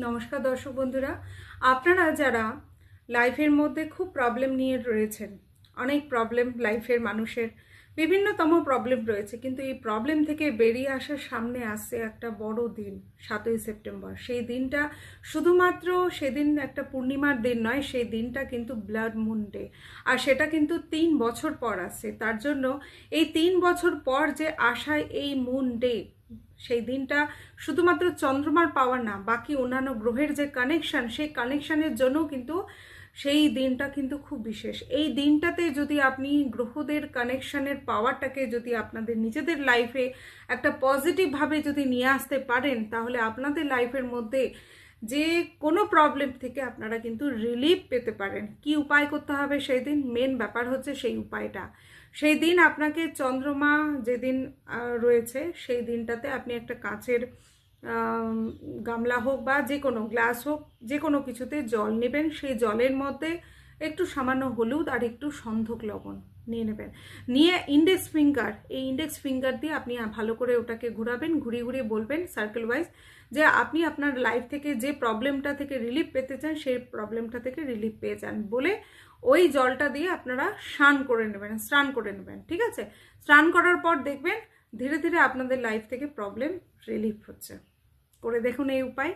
নমস্কার দর্শক বন্ধুরা, আপনারা যারা লাইফের মধ্যে খুব প্রবলেম নিয়ে রয়েছেন, অনেক প্রবলেম লাইফের মানুষের বিভিন্নতম প্রবলেম রয়েছে, কিন্তু এই প্রবলেম থেকে বেরিয়ে আসার সামনে আসছে একটা বড় দিন, 7ই সেপ্টেম্বর। সেই দিনটা শুধুমাত্র সেদিন একটা পূর্ণিমার দিন নয়, সেই দিনটা কিন্তু ব্লাড মুন ডে। আর সেটা কিন্তু 3 বছর পর আসছে। তার জন্য এই 3 বছর পর যে আসায় এই মুন ডে, সেই দিনটা শুধুমাত্র চন্দ্রমার পাওয়ার না, বাকি অন্যান্য গ্রহের যে কানেকশন, সেই কানেকশনের জন্য কিন্তু সেই দিনটা কিন্তু খুব বিশেষ। এই দিনটাতে যদি আপনি গ্রহদের কানেকশনের পাওয়ারটাকে যদি আপনাদের নিজেদের লাইফে একটা পজিটিভভাবে যদি নিয়ে আসতে পারেন, তাহলে আপনাদের লাইফের মধ্যে যে কোনো প্রবলেম থেকে আপনারা কিন্তু রিলিফ পেতে পারেন। কি উপায় করতে হবে সেই দিন, মেন ব্যাপার হচ্ছে সেই উপায়টা। সেই দিন আপনাকে চন্দ্রমা যেদিন রয়েছে, সেই দিনটাতে আপনি একটা কাচের গামলা হোক বা যে কোনো গ্লাস হোক, যে কোনো কিছুতে জল নেবেন। সেই জলের মধ্যে একটু সামান্য হলুদ আর একটু সন্ধক লবণ নিয়ে নেবেন। নিয়ে এই ইন্ডেক্স ফিঙ্গার দিয়ে আপনি ভালো করে ওটাকে ঘোরাবেন, ঘুরিয়ে ঘুরিয়ে বলবেন সার্কেল ওয়াইজ যে আপনি আপনার লাইফ থেকে যে প্রবলেমটা থেকে রিলিফ পেতে চান, সেই প্রবলেমটা থেকে রিলিফ পেয়ে যান বলে ওই জলটা দিয়ে আপনারা স্নান করে নেবেন। ঠিক আছে? স্নান করার পর দেখবেন ধীরে ধীরে আপনাদের লাইফ থেকে প্রবলেম রিলিফ হচ্ছে। করে দেখুন এই উপায়।